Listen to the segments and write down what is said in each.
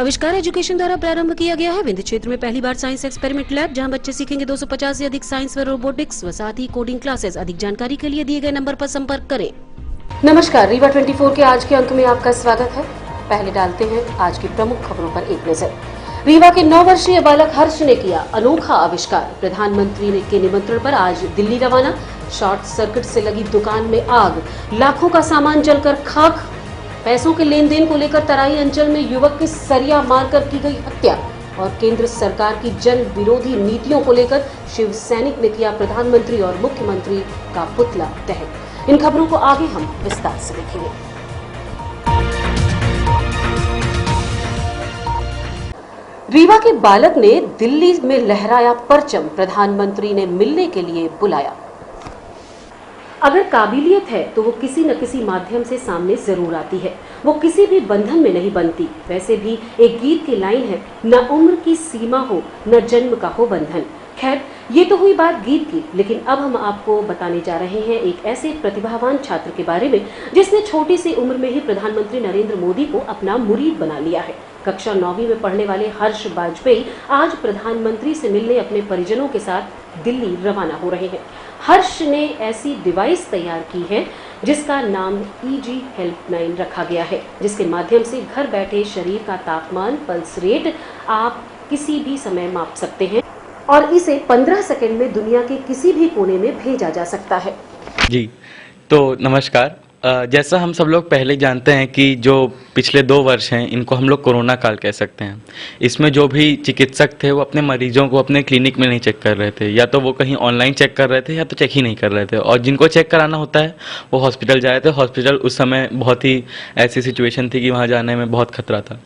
आविष्कार एजुकेशन द्वारा प्रारंभ किया गया है। विंध्य क्षेत्र में पहली बार साइंस एक्सपेरिमेंट लैब, जहां बच्चे सीखेंगे 250 से अधिक साइंस व रोबोटिक्स व साथ ही कोडिंग क्लासेस। अधिक जानकारी के लिए दिए गए नंबर पर संपर्क करें। नमस्कार, रीवा 24 के आज के अंक में आपका स्वागत है। पहले डालते हैं आज की प्रमुख खबरों पर एक नजर। रीवा के 9 वर्षीय बालक हर्ष ने किया अनोखा आविष्कार। प्रधानमंत्री के निमंत्रण पर आज दिल्ली रवाना। शॉर्ट सर्किट से लगी दुकान में आग, लाखों का सामान जलकर खाक। पैसों के लेन देन को लेकर तराई अंचल में युवक की सरिया मारकर की गई हत्या। और केंद्र सरकार की जन विरोधी नीतियों को लेकर शिव सैनिक ने किया प्रधानमंत्री और मुख्यमंत्री का पुतला दहन। इन खबरों को आगे हम विस्तार से देखेंगे। रीवा के बालक ने दिल्ली में लहराया परचम। प्रधानमंत्री ने मिलने के लिए बुलाया। अगर काबिलियत है तो वो किसी न किसी माध्यम से सामने जरूर आती है। वो किसी भी बंधन में नहीं बनती। वैसे भी एक गीत की लाइन है, न उम्र की सीमा हो न जन्म का हो बंधन। खैर, ये तो हुई बात गीत की, लेकिन अब हम आपको बताने जा रहे हैं एक ऐसे प्रतिभावान छात्र के बारे में जिसने छोटी सी उम्र में ही प्रधानमंत्री नरेंद्र मोदी को अपना मुरीद बना लिया है। कक्षा 9वीं में पढ़ने वाले हर्ष वाजपेयी आज प्रधानमंत्री से मिलने अपने परिजनों के साथ दिल्ली रवाना हो रहे हैं। हर्ष ने ऐसी डिवाइस तैयार की है जिसका नाम EG हेल्पलाइन रखा गया है, जिसके माध्यम से घर बैठे शरीर का तापमान, पल्स रेट आप किसी भी समय माप सकते हैं और इसे 15 सेकंड में दुनिया के किसी भी कोने में भेजा जा सकता है। जी, तो नमस्कार। जैसा हम सब लोग पहले जानते हैं कि जो पिछले 2 वर्ष हैं इनको हम लोग कोरोना काल कह सकते हैं। इसमें जो भी चिकित्सक थे वो अपने मरीजों को अपने क्लिनिक में नहीं चेक कर रहे थे, या तो वो कहीं ऑनलाइन चेक कर रहे थे या तो चेक ही नहीं कर रहे थे। और जिनको चेक कराना होता है वो हॉस्पिटल जा रहे थे। हॉस्पिटल उस समय बहुत ही ऐसी सिचुएशन थी कि वहाँ जाने में बहुत खतरा था।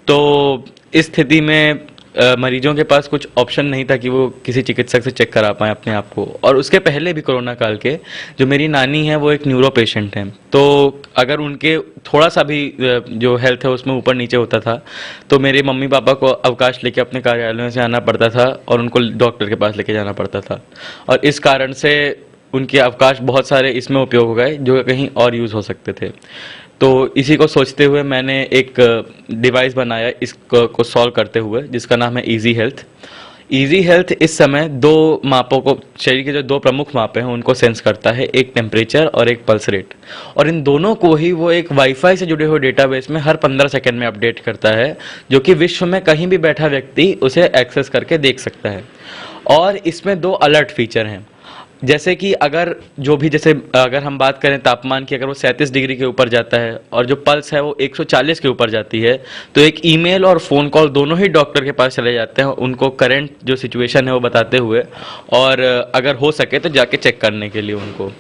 तो इस स्थिति में मरीजों के पास कुछ ऑप्शन नहीं था कि वो किसी चिकित्सक से चेक करा पाएँ अपने आप को। और उसके पहले भी कोरोना काल के जो मेरी नानी है वो एक न्यूरो पेशेंट हैं, तो अगर उनके थोड़ा सा भी जो हेल्थ है उसमें ऊपर नीचे होता था तो मेरे मम्मी पापा को अवकाश लेके अपने कार्यालयों से आना पड़ता था और उनको डॉक्टर के पास लेके जाना पड़ता था। और इस कारण से उनके अवकाश बहुत सारे इसमें उपयोग हो गए जो कहीं और यूज़ हो सकते थे। तो इसी को सोचते हुए मैंने एक डिवाइस बनाया इसको सॉल्व करते हुए, जिसका नाम है इजी हेल्थ। इजी हेल्थ इस समय 2 मापों को, शरीर के जो 2 प्रमुख मापे हैं उनको सेंस करता है, एक टेम्परेचर और एक पल्स रेट। और इन दोनों को ही वो एक वाईफाई से जुड़े हुए डेटाबेस में हर 15 सेकंड में अपडेट करता है, जो कि विश्व में कहीं भी बैठा व्यक्ति उसे एक्सेस करके देख सकता है। और इसमें 2 अलर्ट फीचर हैं, जैसे कि अगर हम बात करें तापमान की, अगर वो 37 डिग्री के ऊपर जाता है और जो पल्स है वो 140 के ऊपर जाती है, तो एक ईमेल और फ़ोन कॉल दोनों ही डॉक्टर के पास चले जाते हैं उनको करंट जो सिचुएशन है वो बताते हुए, और अगर हो सके तो जाके चेक करने के लिए उनको।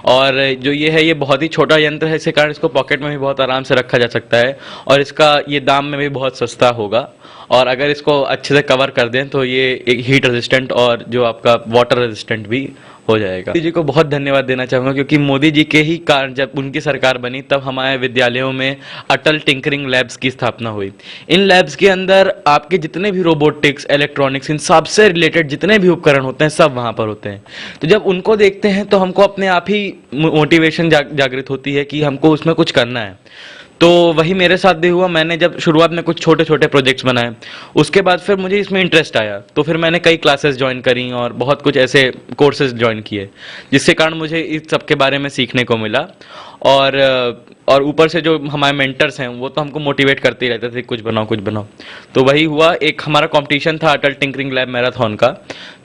और जो ये बहुत ही छोटा यंत्र है, इसके कारण इसको पॉकेट में भी बहुत आराम से रखा जा सकता है और इसका ये दाम में भी बहुत सस्ता होगा। और अगर इसको अच्छे से कवर कर दें तो ये एक हीट रेजिस्टेंट और जो आपका वाटर रेजिस्टेंट भी हो जाएगा। मोदी जी को बहुत धन्यवाद देना चाहूँगा, क्योंकि मोदी जी के ही कारण जब उनकी सरकार बनी तब हमारे विद्यालयों में अटल टिंकरिंग लैब्स की स्थापना हुई। इन लैब्स के अंदर आपके जितने भी रोबोटिक्स, इलेक्ट्रॉनिक्स, इन सबसे रिलेटेड जितने भी उपकरण होते हैं सब वहाँ पर होते हैं। तो जब उनको देखते हैं तो हमको अपने आप ही मोटिवेशन जागृत होती है कि हमको उसमें कुछ करना है। तो वही मेरे साथ भी हुआ। मैंने जब शुरुआत में कुछ छोटे छोटे प्रोजेक्ट्स बनाए, उसके बाद फिर मुझे इसमें इंटरेस्ट आया, तो फिर मैंने कई क्लासेस ज्वाइन करी और बहुत कुछ ऐसे कोर्सेज ज्वाइन किए, जिसके कारण मुझे इस सब के बारे में सीखने को मिला। और ऊपर से जो हमारे मेंटर्स हैं वो तो हमको मोटिवेट करते ही रहते थे, कुछ बनाओ कुछ बनाओ। तो वही हुआ। एक हमारा कंपटीशन था अटल टिंकरिंग लैब मैराथन का,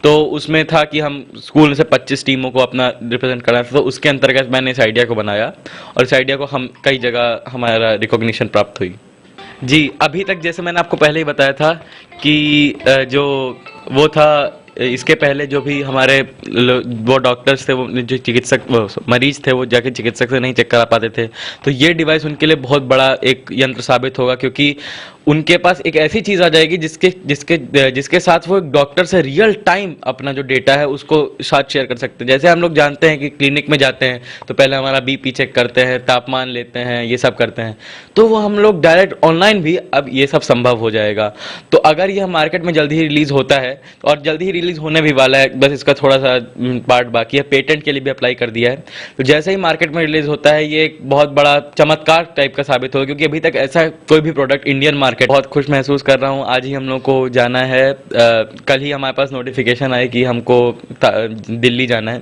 तो उसमें था कि हम स्कूल से 25 टीमों को अपना रिप्रेजेंट करना था। तो उसके अंतर्गत मैंने इस आइडिया को बनाया और इस आइडिया को हम कई जगह हमारा रिकॉग्निशन प्राप्त हुई। जी, अभी तक जैसे मैंने आपको पहले ही बताया था कि जो वो था, इसके पहले जो भी हमारे वो डॉक्टर्स थे, वो जो चिकित्सक मरीज थे, वो जाके चिकित्सक से नहीं चेक करा पाते थे। तो ये डिवाइस उनके लिए बहुत बड़ा एक यंत्र साबित होगा, क्योंकि उनके पास एक ऐसी चीज़ आ जाएगी जिसके साथ वो एक डॉक्टर से रियल टाइम अपना जो डेटा है उसको साथ शेयर कर सकते हैं। जैसे हम लोग जानते हैं कि क्लिनिक में जाते हैं तो पहले हमारा बीपी चेक करते हैं, तापमान लेते हैं, ये सब करते हैं, तो वो हम लोग डायरेक्ट ऑनलाइन भी अब ये सब संभव हो जाएगा। तो अगर यह मार्केट में जल्दी ही रिलीज होता है, और जल्दी ही रिलीज होने भी वाला है, बस इसका थोड़ा सा पार्ट बाकी है, पेटेंट के लिए भी अप्लाई कर दिया है। तो जैसे ही मार्केट में रिलीज होता है ये एक बहुत बड़ा चमत्कार टाइप का साबित होगा, क्योंकि अभी तक ऐसा कोई भी प्रोडक्ट इंडियन मार्केट। बहुत खुश महसूस कर रहा हूँ। आज ही हम लोग को जाना है, कल ही हमारे पास नोटिफिकेशन आई कि हमको दिल्ली जाना है।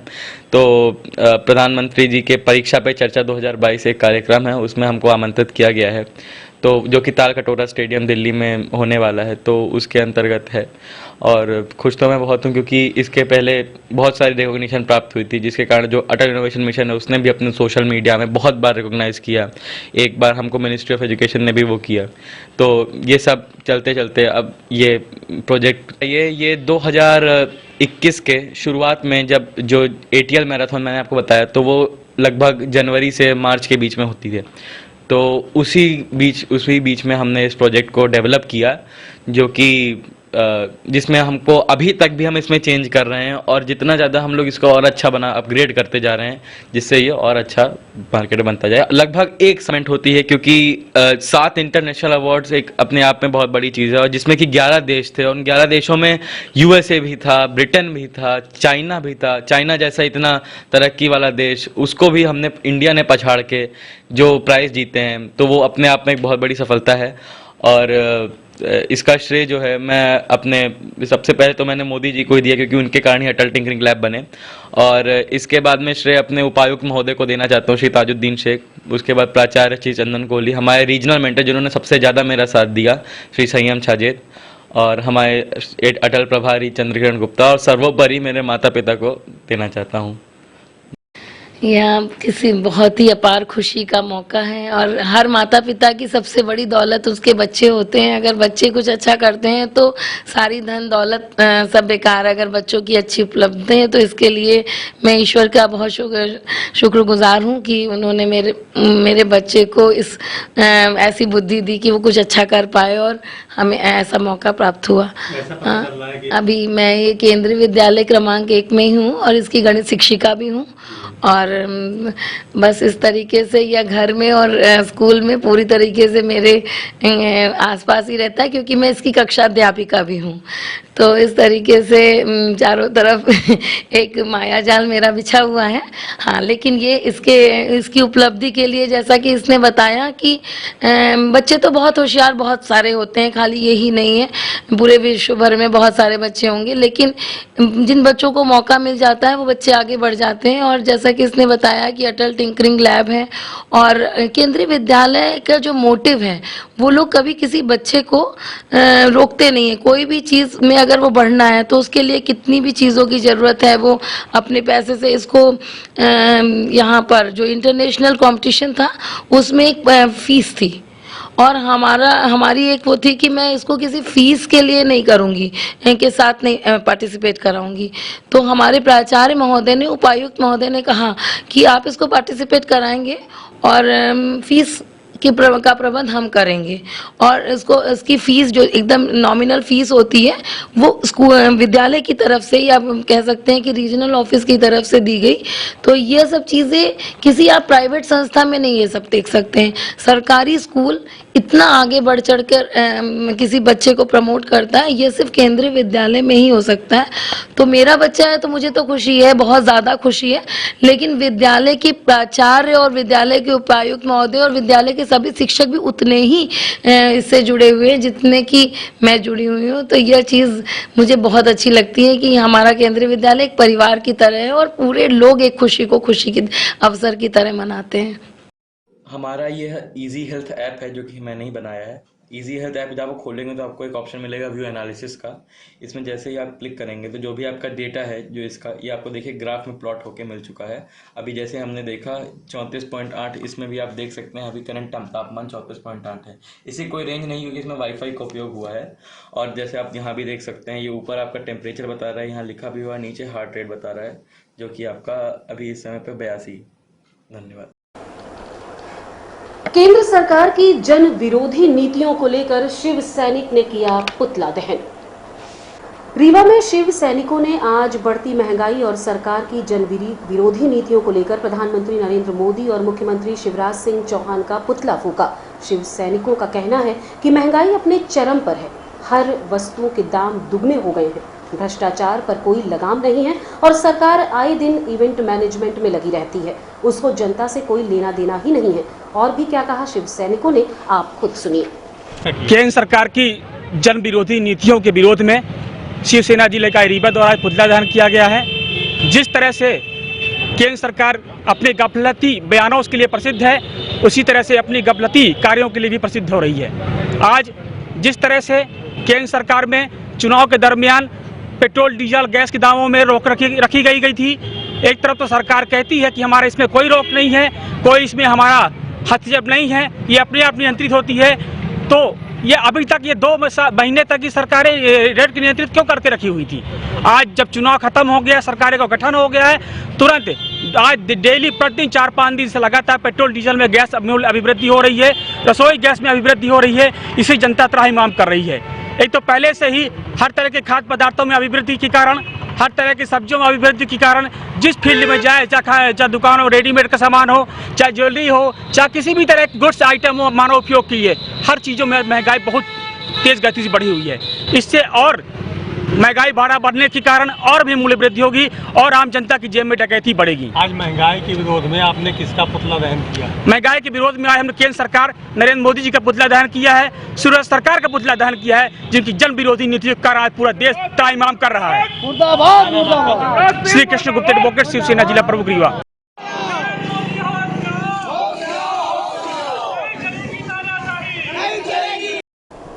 तो प्रधानमंत्री जी के परीक्षा पे चर्चा 2022 एक कार्यक्रम है, उसमें हमको आमंत्रित किया गया है, तो जो कि ताल कटोरा स्टेडियम दिल्ली में होने वाला है, तो उसके अंतर्गत है। और खुश तो मैं बहुत हूँ क्योंकि इसके पहले बहुत सारी रिकॉग्निशन प्राप्त हुई थी, जिसके कारण जो अटल इनोवेशन मिशन है उसने भी अपने सोशल मीडिया में बहुत बार रिकॉग्नाइज़ किया। एक बार हमको मिनिस्ट्री ऑफ एजुकेशन ने भी वो किया। तो ये सब चलते चलते अब ये प्रोजेक्ट ये 2021 के शुरुआत में जब जो ATL मैराथन मैंने आपको बताया, तो वो लगभग जनवरी से मार्च के बीच में होती है। तो उसी बीच में हमने इस प्रोजेक्ट को डेवलप किया, जो कि जिसमें हमको अभी तक भी हम इसमें चेंज कर रहे हैं, और जितना ज़्यादा हम लोग इसको और अच्छा अपग्रेड करते जा रहे हैं, जिससे ये और अच्छा मार्केट बनता जाए। लगभग एक समेंट होती है, क्योंकि 7 इंटरनेशनल अवार्ड्स एक अपने आप में बहुत बड़ी चीज़ है, और जिसमें कि 11 देश थे, और उन 11 देशों में USA भी था, ब्रिटेन भी था, चाइना भी था। चाइना जैसा इतना तरक्की वाला देश, उसको भी इंडिया ने पछाड़ के जो प्राइज़ जीते हैं, तो वो अपने आप में एक बहुत बड़ी सफलता है। और इसका श्रेय जो है मैं अपने सबसे पहले तो मैंने मोदी जी को ही दिया, क्योंकि उनके कारण ही अटल टिंकरिंग लैब बने, और इसके बाद में श्रेय अपने उपायुक्त महोदय को देना चाहता हूँ, श्री ताजुद्दीन शेख। उसके बाद प्राचार्य श्री चंदन कोहली, हमारे रीजनल मेंटर जिन्होंने सबसे ज़्यादा मेरा साथ दिया, श्री संयम छाजेद, और हमारे अटल प्रभारी चंद्रकिरण गुप्ता, और सर्वोपरि मेरे माता पिता को देना चाहता हूँ। यह किसी बहुत ही अपार खुशी का मौका है, और हर माता पिता की सबसे बड़ी दौलत उसके बच्चे होते हैं। अगर बच्चे कुछ अच्छा करते हैं तो सारी धन दौलत सब बेकार। अगर बच्चों की अच्छी उपलब्धि है, तो इसके लिए मैं ईश्वर का बहुत शुक्रगुजार हूँ कि उन्होंने मेरे बच्चे को इस ऐसी बुद्धि दी कि वो कुछ अच्छा कर पाए, और हमें ऐसा मौका प्राप्त हुआ। अभी मैं ये केंद्रीय विद्यालय क्रमांक 1 में ही हूँ, और इसकी गणित शिक्षिका भी हूँ। और बस इस तरीके से या घर में और स्कूल में पूरी तरीके से मेरे आसपास ही रहता है, क्योंकि मैं इसकी कक्षा अध्यापिका भी हूँ। तो इस तरीके से चारों तरफ एक माया जाल मेरा बिछा हुआ है। हाँ, लेकिन ये इसकी उपलब्धि के लिए, जैसा कि इसने बताया कि बच्चे तो बहुत होशियार बहुत सारे होते हैं, खाली यही नहीं है, पूरे विश्व भर में बहुत सारे बच्चे होंगे, लेकिन जिन बच्चों को मौका मिल जाता है वो बच्चे आगे बढ़ जाते हैं। और जैसा कि इसने बताया कि अटल टिंकरिंग लैब है, और केंद्रीय विद्यालय का जो मोटिव है, वो लोग कभी किसी बच्चे को रोकते नहीं है। कोई भी चीज़ में अगर वो बढ़ना है तो उसके लिए कितनी भी चीज़ों की ज़रूरत है, वो अपने पैसे से इसको यहाँ पर जो इंटरनेशनल कंपटीशन था उसमें एक फ़ीस थी, और हमारी एक वो थी कि मैं इसको किसी फीस के लिए नहीं करूँगी, के साथ नहीं पार्टिसिपेट कराऊंगी। तो हमारे प्राचार्य महोदय ने, उपायुक्त महोदय ने कहा कि आप इसको पार्टिसिपेट कराएंगे, और फीस का प्रबंध हम करेंगे, और इसकी फ़ीस जो एकदम नॉमिनल फ़ीस होती है, वो स्कूल विद्यालय की तरफ से, या कह सकते हैं कि रीजनल ऑफिस की तरफ से दी गई। तो ये सब चीज़ें किसी आप प्राइवेट संस्था में नहीं ये सब देख सकते हैं। सरकारी स्कूल इतना आगे बढ़ चढ़कर किसी बच्चे को प्रमोट करता है, ये सिर्फ केंद्रीय विद्यालय में ही हो सकता है। तो मेरा बच्चा है तो मुझे तो खुशी है, बहुत ज़्यादा खुशी है, लेकिन विद्यालय की प्राचार्य और विद्यालय के उपायुक्त महोदय और विद्यालय के सभी शिक्षक भी उतने ही इससे जुड़े हुए हैं जितने कि मैं जुड़ी हुई हूँ। तो यह चीज़ मुझे बहुत अच्छी लगती है कि हमारा केंद्रीय विद्यालय एक परिवार की तरह है, और पूरे लोग एक खुशी को खुशी के अवसर की तरह मनाते हैं। हमारा ये इजी हेल्थ ऐप है, जो कि मैंने ही बनाया है। इजी हेल्थ ऐप जब आप खोलेंगे तो आपको एक ऑप्शन मिलेगा व्यू एनालिसिस का। इसमें जैसे ही आप क्लिक करेंगे तो जो भी आपका डेटा है, जो इसका, ये आपको देखिए ग्राफ में प्लॉट होके मिल चुका है। अभी जैसे हमने देखा 34.8, इसमें भी आप देख सकते हैं अभी करंट तापमान 34.8 है। इसी कोई रेंज नहीं, क्योंकि इसमें वाईफाई का उपयोग हुआ है। और जैसे आप यहाँ भी देख सकते हैं, ये ऊपर आपका टेम्परेचर बता रहा है, यहाँ लिखा भी हुआ, नीचे हार्ट रेट बता रहा है, जो कि आपका अभी इस समय पर 82। धन्यवाद। केंद्र सरकार की जन विरोधी नीतियों को लेकर शिव सैनिक ने किया पुतला दहन। रीवा में शिव सैनिकों ने आज बढ़ती महंगाई और सरकार की जन विरोधी नीतियों को लेकर प्रधानमंत्री नरेंद्र मोदी और मुख्यमंत्री शिवराज सिंह चौहान का पुतला फूंका। शिव सैनिकों का कहना है कि महंगाई अपने चरम पर है, हर वस्तुओं के दाम दुगने हो गए हैं, भ्रष्टाचार पर कोई लगाम नहीं है, और सरकार आए दिन इवेंट मैनेजमेंट में लगी रहती है, उसको जनता से कोई लेना देना ही नहीं है। और भी क्या कहा शिव सैनिकों ने, आप खुद सुनिए। केंद्र सरकार की जन विरोधी नीतियों के विरोध में शिवसेना जिले का रीवा द्वारा पुतला दहन किया गया है। जिस तरह से केंद्र सरकार अपने गफलती बयानों के लिए प्रसिद्ध है, उसी तरह से अपनी गफलती कार्यों के लिए भी प्रसिद्ध हो रही है। आज जिस तरह से केंद्र सरकार में चुनाव के दरमियान पेट्रोल डीजल गैस के दामों में रोक रखी गई थी। एक तरफ तो सरकार कहती है कि हमारे इसमें कोई रोक नहीं है, कोई इसमें हमारा हस्तक्षेप नहीं है, ये अपने आप नियंत्रित होती है। तो ये अभी तक ये 2 महीने तक की सरकारें रेट की नियंत्रित क्यों करके रखी हुई थी? आज जब चुनाव खत्म हो गया, सरकारें का गठन हो गया है, तुरंत आज डेली प्रतिदिन 4-5 दिन से लगातार पेट्रोल डीजल में गैस मूल्य अभिवृद्धि हो रही है, रसोई गैस में अभिवृद्धि हो रही है। इसी जनता त्राहिमाम कर रही है। एक तो पहले से ही हर तरह के खाद्य पदार्थों में अभिवृद्धि के कारण, हर तरह की सब्जियों में अभिवृद्धि के कारण जिस फील्ड में जाए, चाहे दुकान हो, रेडीमेड का सामान हो, चाहे ज्वेलरी हो, चाहे किसी भी तरह के गुड्स आइटम हो, मानव उपयोग की है, हर चीज़ों में महंगाई बहुत तेज गति से बढ़ी हुई है। इससे और महंगाई भाड़ा बढ़ने के कारण और भी मूल्य वृद्धि होगी और आम जनता की जेब में डकैती बढ़ेगी। आज महंगाई के विरोध में आपने किसका पुतला दहन किया? महंगाई के विरोध में आज हमने केंद्र सरकार नरेंद्र मोदी जी का पुतला दहन किया है, सूरज सरकार का पुतला दहन किया है, जिनकी जन विरोधी नीतियों का आज पूरा देश त्राहिमाम कर रहा है। श्री कृष्ण गुप्ता एडवोकेट, शिवसेना जिला प्रमुख रीवा।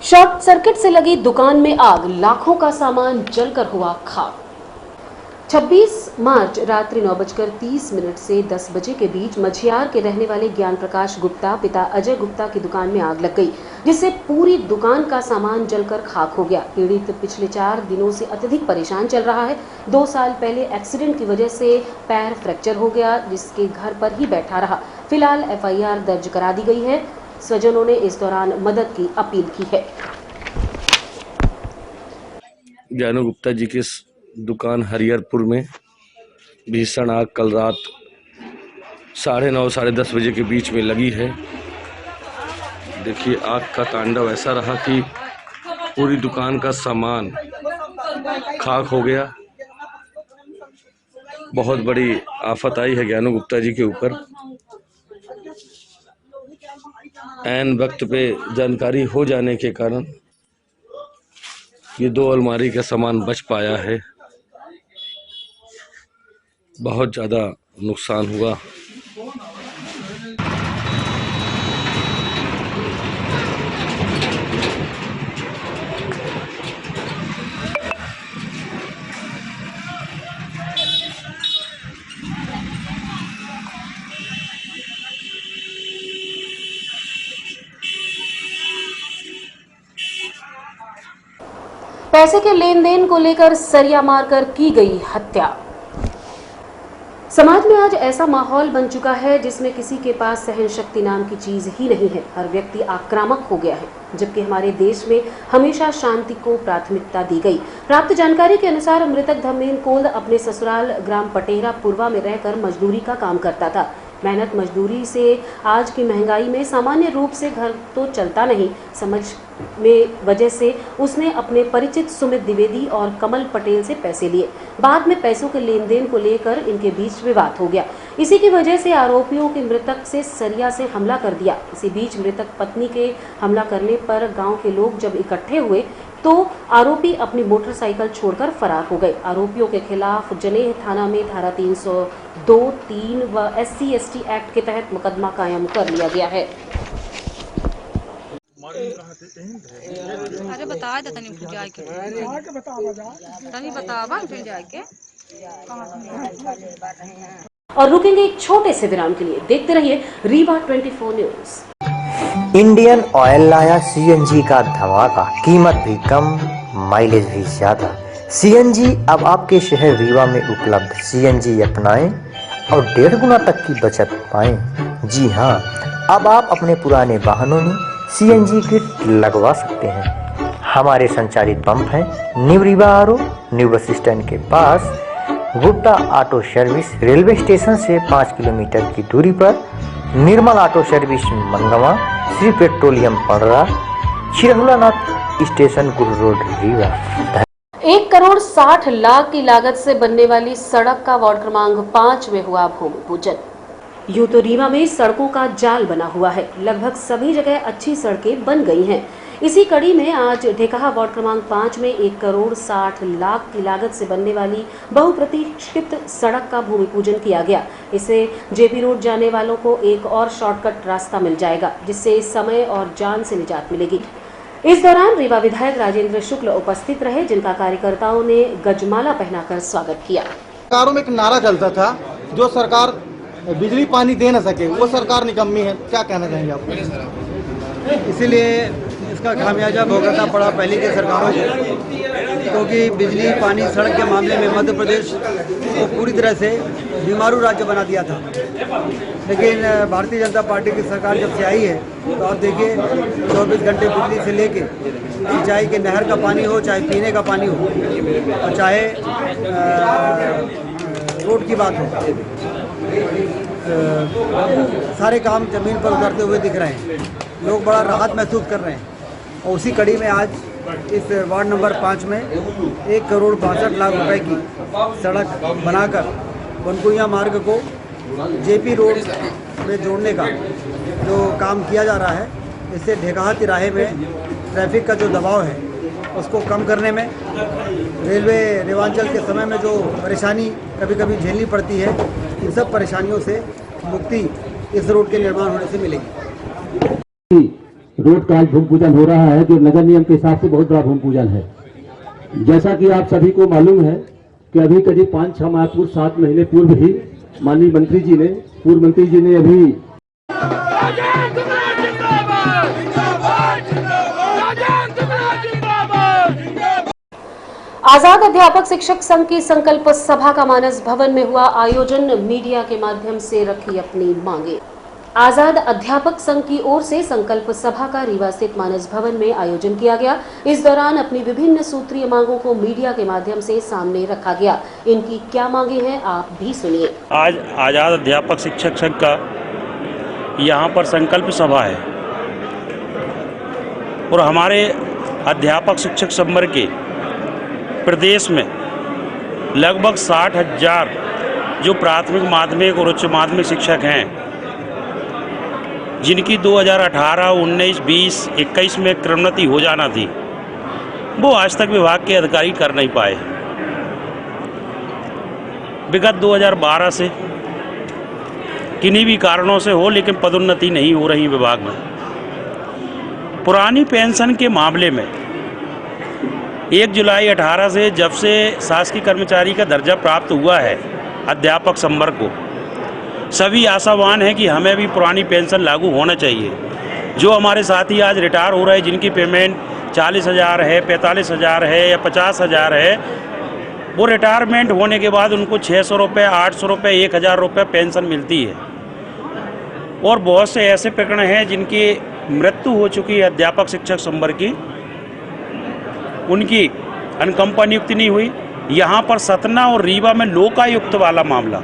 शॉर्ट सर्किट से लगी दुकान में आग, लाखों का सामान जलकर हुआ खाक। 26 मार्च रात्रि 9:30 से 10 बजे के बीच मझियार के रहने वाले ज्ञान प्रकाश गुप्ता पिता अजय गुप्ता की दुकान में आग लग गई, जिससे पूरी दुकान का सामान जलकर खाक हो गया। पीड़ित पिछले 4 दिनों से अत्यधिक परेशान चल रहा है। 2 साल पहले एक्सीडेंट की वजह से पैर फ्रैक्चर हो गया, जिसके घर पर ही बैठा रहा। फिलहाल FIR दर्ज करा दी गई है। स्वजनों ने इस दौरान मदद की अपील की है। ज्ञानू गुप्ता जी की दुकान हरिहरपुर में भीषण आग कल रात 9:30 साढ़े 10 बजे के बीच में लगी है। देखिए, आग का तांडव ऐसा रहा कि पूरी दुकान का सामान खाक हो गया। बहुत बड़ी आफत आई है ज्ञानू गुप्ता जी के ऊपर। ऐन वक्त पे जानकारी हो जाने के कारण ये 2 अलमारी का सामान बच पाया है। बहुत ज़्यादा नुकसान हुआ। पैसे के लेन देन को लेकर सरिया मारकर की गई हत्या। समाज में आज ऐसा माहौल बन चुका है जिसमें किसी के पास सहन शक्ति नाम की चीज ही नहीं है। हर व्यक्ति आक्रामक हो गया है, जबकि हमारे देश में हमेशा शांति को प्राथमिकता दी गई। प्राप्त जानकारी के अनुसार मृतक धर्मेंद्र कोंद अपने ससुराल ग्राम पटेरा पूर्वा में रहकर मजदूरी का काम करता था। मेहनत मजदूरी से आज की महंगाई में सामान्य रूप से घर तो चलता नहीं, समझ में वजह से उसने अपने परिचित सुमित द्विवेदी और कमल पटेल से पैसे लिए। बाद में पैसों के लेन देन को लेकर इनके बीच विवाद हो गया। इसी की वजह से आरोपियों के मृतक से सरिया से हमला कर दिया। इसी बीच मृतक पत्नी के हमला करने पर गांव के लोग जब इकट्ठे हुए तो आरोपी अपनी मोटरसाइकिल छोड़कर फरार हो गए। आरोपियों के खिलाफ जनेह थाना में धारा 302, 3 व SC/ST एक्ट के तहत मुकदमा कायम कर लिया गया है। अरे बता दे तनी फिर जाके तनी बतावा फिर जाके। और रुकेंगे एक छोटे से विराम के लिए। देखते रहिए रीवा 24 न्यूज। इंडियन ऑयल लाया CNG का धमाका, कीमत भी कम, माइलेज भी ज्यादा। CNG अब आपके शहर रीवा में उपलब्ध। CNG अपनाएं और 1.5 गुना तक की बचत पाएं। जी हाँ, अब आप अपने पुराने वाहनों में CNG किट लगवा सकते हैं। हमारे संचालित पंप हैं new Rewa RO, new bus stand के पास, Gupta auto service, railway station से 5 किलोमीटर की दूरी पर, निर्मल ऑटो सर्विस मंगवा, श्री पेट्रोलियम पड़रा, छिरहुलानाथ स्टेशन गुरु रोड रीवा। 1 करोड़ 60 लाख की लागत से बनने वाली सड़क का वार्ड क्रमांक 5 में हुआ भूमि पूजन। यूं तो रीवा में सड़कों का जाल बना हुआ है, लगभग सभी जगह अच्छी सड़कें बन गई हैं। इसी कड़ी में आज ढेकहा वार्ड क्रमांक 5 में 1 करोड़ 60 लाख की लागत से बनने वाली बहुप्रतीक्षित सड़क का भूमि पूजन किया गया। इससे जेपी रोड जाने वालों को एक और शॉर्टकट रास्ता मिल जाएगा, जिससे समय और जान से निजात मिलेगी। इस दौरान रीवा विधायक राजेंद्र शुक्ल उपस्थित रहे, जिनका कार्यकर्ताओं ने गजमाला पहनाकर स्वागत किया। सरकारों में एक नारा चलता था, जो सरकार बिजली पानी दे न सके वो सरकार निकम्मी है। क्या कहना चाहेंगे आप? इसीलिए इसका खामियाजा भुगतना पड़ा पहले की सरकारों को, क्योंकि बिजली पानी सड़क के मामले में मध्य प्रदेश को पूरी तरह से बीमारू राज्य बना दिया था। लेकिन भारतीय जनता पार्टी की सरकार जब से आई है तो आप देखिए 24 घंटे बिजली से लेके सिंचाई के नहर का पानी हो, चाहे पीने का पानी हो, और चाहे रोड की बात हो, सारे काम जमीन पर उतरते हुए दिख रहे हैं। लोग बड़ा राहत महसूस कर रहे हैं। और उसी कड़ी में आज इस वार्ड नंबर 5 में 1 करोड़ 62 लाख रुपए की सड़क बनाकर बनकुइया मार्ग को जेपी रोड में जोड़ने का जो काम किया जा रहा है, इससे ढेकहा तिराहे में ट्रैफिक का जो दबाव है उसको कम करने में, रेलवे रेवांचल के समय में जो परेशानी कभी कभी झेलनी पड़ती है, इन सब परेशानियों से मुक्ति इस रोड के निर्माण होने से मिलेगी। रोड का आज भूमि पूजन हो रहा है, जो नगर नियम के हिसाब से बहुत बड़ा भूमि पूजन है। जैसा कि आप सभी को मालूम है कि अभी करीब 5-6 माह पूर्व 7 महीने पूर्व ही माननीय पूर्व मंत्री जी ने अभी आजाद अध्यापक शिक्षक संघ की संकल्प सभा का मानस भवन में हुआ आयोजन, मीडिया के माध्यम से रखी अपनी मांगे। आजाद अध्यापक संघ की ओर से संकल्प सभा का रीवा स्थित मानस भवन में आयोजन किया गया। इस दौरान अपनी विभिन्न सूत्रीय मांगों को मीडिया के माध्यम से सामने रखा गया। इनकी क्या मांगे हैं, आप भी सुनिए। आज आजाद अध्यापक शिक्षक संघ का यहाँ पर संकल्प सभा है और हमारे अध्यापक शिक्षक संवर्ग के प्रदेश में लगभग 60,000 जो प्राथमिक, माध्यमिक और उच्च माध्यमिक शिक्षक हैं, जिनकी 2018, 19, 20, 21 में क्रमोन्नति हो जाना थी, वो आज तक विभाग के अधिकारी कर नहीं पाए। विगत 2012 से किन्हीं भी कारणों से हो, लेकिन पदोन्नति नहीं हो रही विभाग में। पुरानी पेंशन के मामले में 1 जुलाई 18 से जब से शासकीय कर्मचारी का दर्जा प्राप्त हुआ है अध्यापक संवर्ग को, सभी आशावान हैं कि हमें भी पुरानी पेंशन लागू होना चाहिए। जो हमारे साथी आज रिटायर हो रहे हैं, जिनकी पेमेंट 40,000 है, 45,000 है या 50,000 है, वो रिटायरमेंट होने के बाद उनको 600 रुपये, 800 रुपये, 1,000 रुपये पेंशन मिलती है। और बहुत से ऐसे प्रकरण हैं जिनकी मृत्यु हो चुकी है अध्यापक शिक्षक संवर्ग की, उनकी अनुकंपा नियुक्ति नहीं हुई। यहाँ पर सतना और रीवा में लोकायुक्त वाला मामला,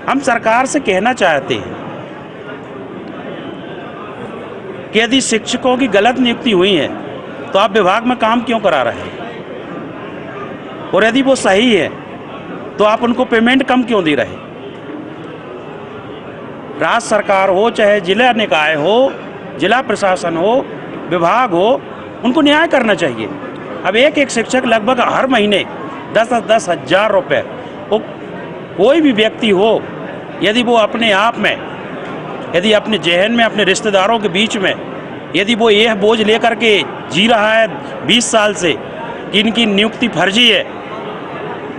हम सरकार से कहना चाहते हैं कि यदि शिक्षकों की गलत नियुक्ति हुई है तो आप विभाग में काम क्यों करा रहे हैं, और यदि वो सही है तो आप उनको पेमेंट कम क्यों दे रहे हैं। राज्य सरकार हो, चाहे जिला निकाय हो, जिला प्रशासन हो, विभाग हो, उनको न्याय करना चाहिए। अब एक शिक्षक लगभग हर महीने 10-10 हज़ार रुपये, वो कोई भी व्यक्ति हो, यदि वो अपने आप में, यदि अपने जहन में, अपने रिश्तेदारों के बीच में, यदि वो यह बोझ लेकर के जी रहा है 20 साल से कि इनकी नियुक्ति फर्जी है,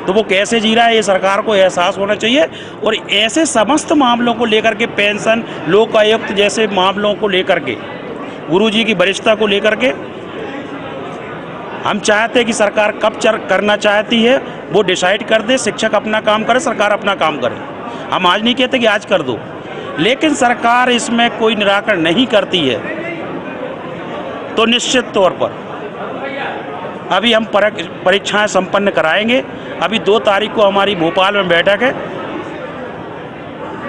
तो वो कैसे जी रहा है, ये सरकार को एहसास होना चाहिए। और ऐसे समस्त मामलों को लेकर के, पेंशन, लोकायुक्त जैसे मामलों को लेकर के, गुरुजी की वरिष्ठता को लेकर के, हम चाहते हैं कि सरकार कब करना चाहती है वो डिसाइड कर दे। शिक्षक अपना काम करे, सरकार अपना काम करे। हम आज नहीं कहते कि आज कर दो, लेकिन सरकार इसमें कोई निराकरण नहीं करती है तो निश्चित तौर पर अभी हम परीक्षाएं संपन्न कराएंगे। अभी 2 तारीख को हमारी भोपाल में बैठक है।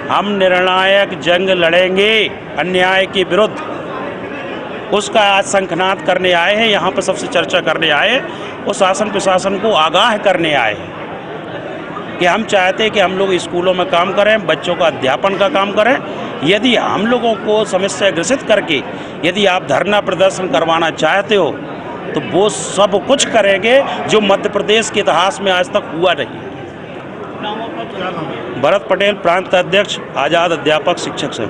हम निर्णायक जंग लड़ेंगे अन्याय के विरुद्ध, उसका आज शंखनाद करने आए हैं। यहाँ पर सबसे चर्चा करने आए हैं और शासन प्रशासन को आगाह करने आए हैं कि हम चाहते हैं कि हम लोग स्कूलों में काम करें, बच्चों का अध्यापन का काम करें। यदि हम लोगों को समस्या ग्रसित करके यदि आप धरना प्रदर्शन करवाना चाहते हो तो वो सब कुछ करेंगे जो मध्य प्रदेश के इतिहास में आज तक हुआ नहीं। भरत पटेल, प्रांत अध्यक्ष, आजाद अध्यापक शिक्षक संघ।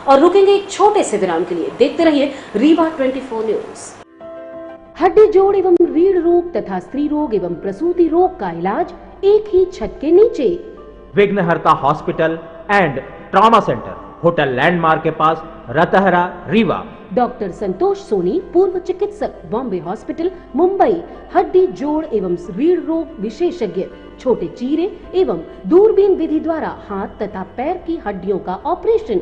और रुकेंगे एक छोटे से विराम के लिए। देखते रहिए रीवा 24 न्यूज। हड्डी जोड़ एवं रीढ़ रोग तथा स्त्री रोग एवं प्रसूति रोग का इलाज एक ही छत के नीचे। विघ्नहर्ता hospital and trauma centre, hotel landmark के पास, रतहरा, रीवा। डॉक्टर संतोष सोनी, पूर्व चिकित्सक, बॉम्बे हॉस्पिटल, मुंबई। हड्डी जोड़ एवं रीढ़ रोग विशेषज्ञ, छोटे चीरे एवं दूरबीन विधि द्वारा हाथ तथा पैर की हड्डियों का ऑपरेशन।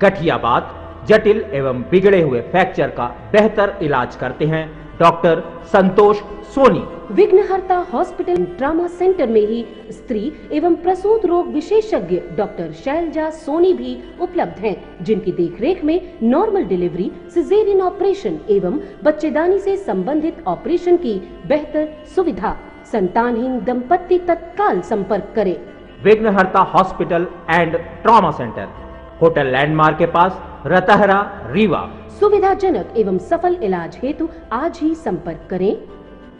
गठियाबात, जटिल एवं बिगड़े हुए फ्रैक्चर का बेहतर इलाज करते हैं डॉक्टर संतोष सोनी। विघ्नहर्ता हॉस्पिटल ट्रामा सेंटर में ही स्त्री एवं प्रसूत रोग विशेषज्ञ डॉक्टर शैलजा सोनी भी उपलब्ध हैं, जिनकी देखरेख में नॉर्मल डिलीवरी, सिजेरियन ऑपरेशन एवं बच्चेदानी से संबंधित ऑपरेशन की बेहतर सुविधा। संतानहीन दंपत्ति तत्काल संपर्क करें। विघ्नहर्ता hospital and trauma centre, hotel landmark के पास, रतहरा, रीवा। सुविधाजनक एवं सफल इलाज हेतु आज ही संपर्क करें।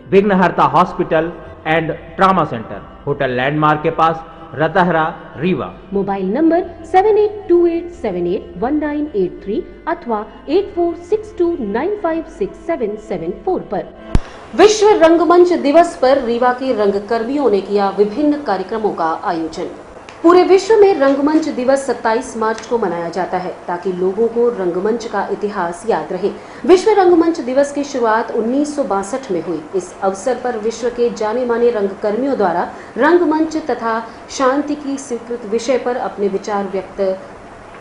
विघ्नहर्ता hospital and trauma centre, hotel landmark के पास, रतहरा, रीवा। मोबाइल नंबर 7828781983 अथवा 8462956774 पर। विश्व रंगमंच दिवस पर रीवा के रंगकर्मियों ने किया विभिन्न कार्यक्रमों का आयोजन। पूरे विश्व में रंगमंच दिवस 27 मार्च को मनाया जाता है ताकि लोगों को रंगमंच का इतिहास याद रहे। विश्व रंगमंच दिवस की शुरुआत 1962 में हुई। इस अवसर पर विश्व के जाने माने रंगकर्मियों द्वारा रंगमंच तथा शांति की स्वीकृत विषय पर अपने विचार व्यक्त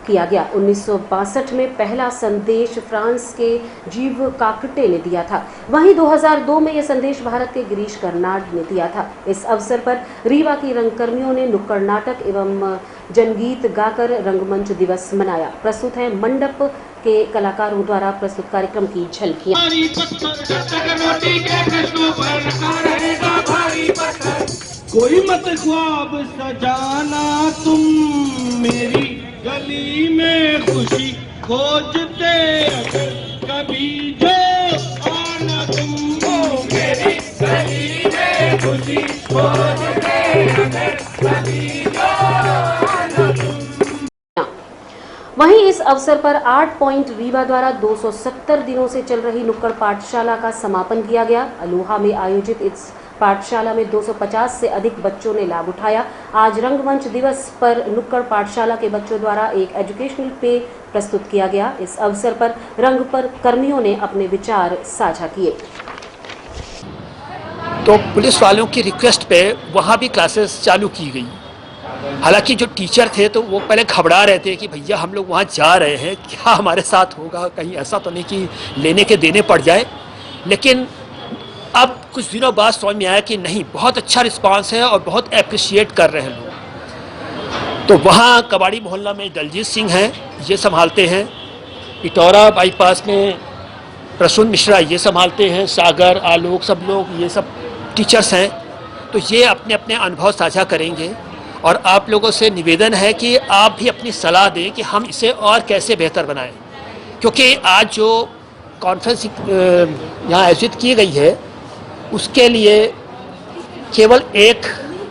किया गया। 1962 में पहला संदेश फ्रांस के जीव काकटे ने दिया था। वहीं 2002 में यह संदेश भारत के गिरीश कर्नाड ने दिया था। इस अवसर पर रीवा की रंगकर्मियों ने नुक्कड़ नाटक एवं जनगीत गाकर रंगमंच दिवस मनाया। प्रस्तुत है मंडप के कलाकारों द्वारा प्रस्तुत कार्यक्रम की झलकियां। कोई मत ख्वाब सजाना तुम मेरी गली में खुशी खोजते अगर कभी जो आना तुम मेरी गली में खुशी खोजते अगर कभी जो आना तुम। वहीं इस अवसर पर 8 पॉइंट रीवा द्वारा 270 दिनों से चल रही नुक्कड़ पाठशाला का समापन किया गया। अलोहा में आयोजित इस पाठशाला में 250 से अधिक बच्चों ने लाभ उठाया। आज रंगमंच दिवस पर नुक्कड़ पाठशाला के बच्चों द्वारा एक एजुकेशनल प्ले प्रस्तुत किया गया। इस अवसर पर रंग पर कर्मियों ने अपने विचार साझा किए। तो पुलिस वालों की रिक्वेस्ट पे वहाँ भी क्लासेस चालू की गई। हालांकि जो टीचर थे तो वो पहले घबरा रहे थे कि भैया हम लोग वहाँ जा रहे हैं, क्या हमारे साथ होगा, कहीं ऐसा तो नहीं कि लेने के देने पड़ जाए। लेकिन अब कुछ दिनों बाद समझ में आया कि नहीं, बहुत अच्छा रिस्पांस है और बहुत अप्रिशिएट कर रहे हैं लोग। तो वहाँ कबाड़ी मोहल्ला में दलजीत सिंह हैं, ये संभालते हैं। इटौरा बाईपास में प्रसून मिश्रा ये संभालते हैं। सागर, आलोक, सब लोग ये सब टीचर्स हैं। तो ये अपने अपने अनुभव साझा करेंगे और आप लोगों से निवेदन है कि आप भी अपनी सलाह दें कि हम इसे और कैसे बेहतर बनाएं। क्योंकि आज जो कॉन्फ्रेंस यहाँ आयोजित की गई है उसके लिए केवल एक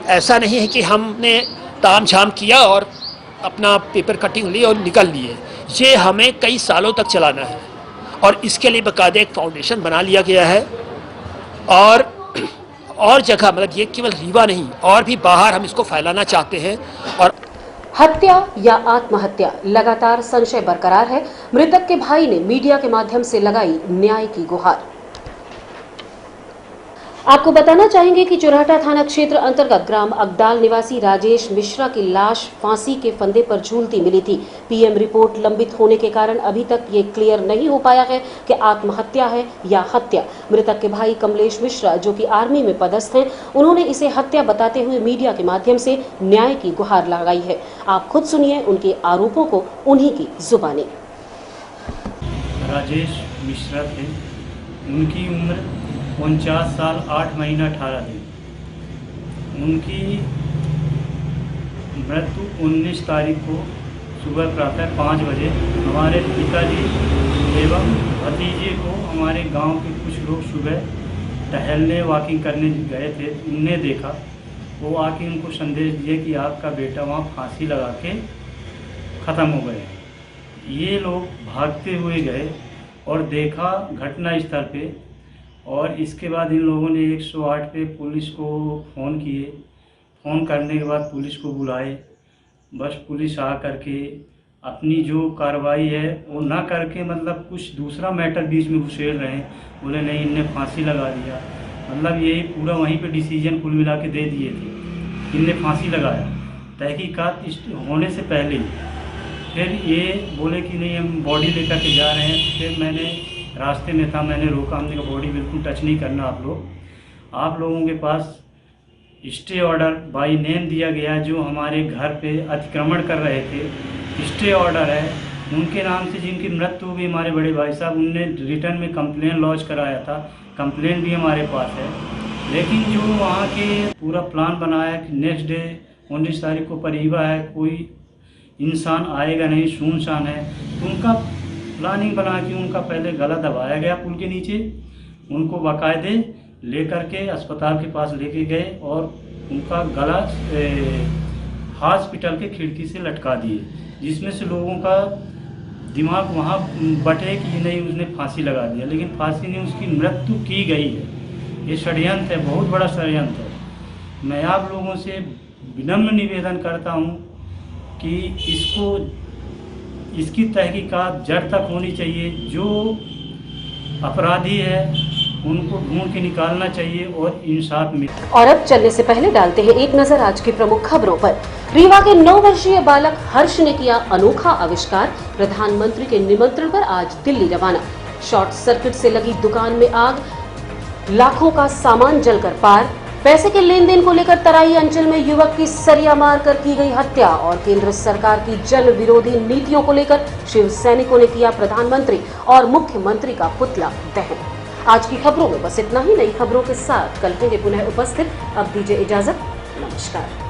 ऐसा नहीं है कि हमने ताम झाम किया और अपना पेपर कटिंग ली और निकल लिए। ये हमें कई सालों तक चलाना है और इसके लिए बाकायदा एक फाउंडेशन बना लिया गया है। और जगह, मतलब ये केवल रीवा नहीं, और भी बाहर हम इसको फैलाना चाहते हैं। और हत्या या आत्महत्या, लगातार संशय बरकरार है। मृतक के भाई ने मीडिया के माध्यम से लगाई न्याय की गुहार। आपको बताना चाहेंगे कि चुरहटा थाना क्षेत्र अंतर्गत ग्राम अगडाल निवासी राजेश मिश्रा की लाश फांसी के फंदे पर झूलती मिली थी। पीएम रिपोर्ट लंबित होने के कारण अभी तक ये क्लियर नहीं हो पाया है कि आत्महत्या है या हत्या। मृतक के भाई कमलेश मिश्रा, जो कि आर्मी में पदस्थ हैं, उन्होंने इसे हत्या बताते हुए मीडिया के माध्यम से न्याय की गुहार लगाई है। आप खुद सुनिए उनके आरोपों को उन्हीं की जुबानी। राजेश मिश्रा थे, उनकी उम्र 49 साल 8 महीना 18 दिन। उनकी मृत्यु 19 तारीख को सुबह प्रातः 5 बजे हमारे पिताजी एवं भतीजे को हमारे गांव के कुछ लोग सुबह टहलने वॉकिंग करने गए थे, उनने देखा। वो आके उनको संदेश दिए कि आपका बेटा वहाँ फांसी लगा के ख़त्म हो गए। ये लोग भागते हुए गए और देखा घटना स्थल पे, और इसके बाद इन लोगों ने 108 पे पुलिस को फ़ोन किए। फ़ोन करने के बाद पुलिस को बुलाए। बस पुलिस आ करके अपनी जो कार्रवाई है वो ना करके मतलब कुछ दूसरा मैटर बीच में घुसेड़ रहे हैं। बोले नहीं इनने फांसी लगा दिया, मतलब यही पूरा वहीं पे डिसीजन कुल मिला के दे दिए थे, इनने फांसी लगाया तहकीकात होने से पहले ही। फिर ये बोले कि नहीं हम बॉडी लेकर के जा रहे हैं। फिर मैंने रास्ते में था, मैंने रोका, हमने कहा बॉडी बिल्कुल टच नहीं करना आप लोगों के पास स्टे ऑर्डर बाय नेम दिया गया, जो हमारे घर पे अतिक्रमण कर रहे थे। स्टे ऑर्डर है उनके नाम से, जिनकी मृत्यु हुई हमारे बड़े भाई साहब, उनने रिटर्न में कंप्लेन लॉन्च कराया था, कंप्लेन भी हमारे पास है। लेकिन जो वहाँ के पूरा प्लान बनाया कि नेक्स्ट डे 19 तारीख को परिवा है, कोई इंसान आएगा नहीं, सुनसान है, तो उनका प्लानिंग बना के उनका पहले गला दबाया गया पुल के नीचे, उनको बाकायदे लेकर के अस्पताल के पास लेके गए और उनका गला हॉस्पिटल के खिड़की से लटका दिए, जिसमें से लोगों का दिमाग वहाँ बटे कि नहीं उसने फांसी लगा दिया, लेकिन फांसी नहीं, उसकी मृत्यु की गई है। ये षड्यंत्र है, बहुत बड़ा षड्यंत्र है। मैं आप लोगों से विनम्र निवेदन करता हूँ कि इसकी तहकीकात जड़ तक होनी चाहिए। जो अपराधी है उनको ढूंढ के निकालना चाहिए और इंसाफ मिले। और अब चलने से पहले डालते हैं एक नजर आज की प्रमुख खबरों पर। रीवा के 9 वर्षीय बालक हर्ष ने किया अनोखा आविष्कार। प्रधानमंत्री के निमंत्रण पर आज दिल्ली रवाना। शॉर्ट सर्किट से लगी दुकान में आग, लाखों का सामान जलकर पार। पैसे के लेन देन को लेकर तराई अंचल में युवक की सरिया मारकर की गई हत्या। और केंद्र सरकार की जन विरोधी नीतियों को लेकर शिव सैनिकों ने किया प्रधानमंत्री और मुख्यमंत्री का पुतला दहन। आज की खबरों में बस इतना ही। नई खबरों के साथ कल होंगे पुनः उपस्थित। अब दीजिए इजाजत, नमस्कार।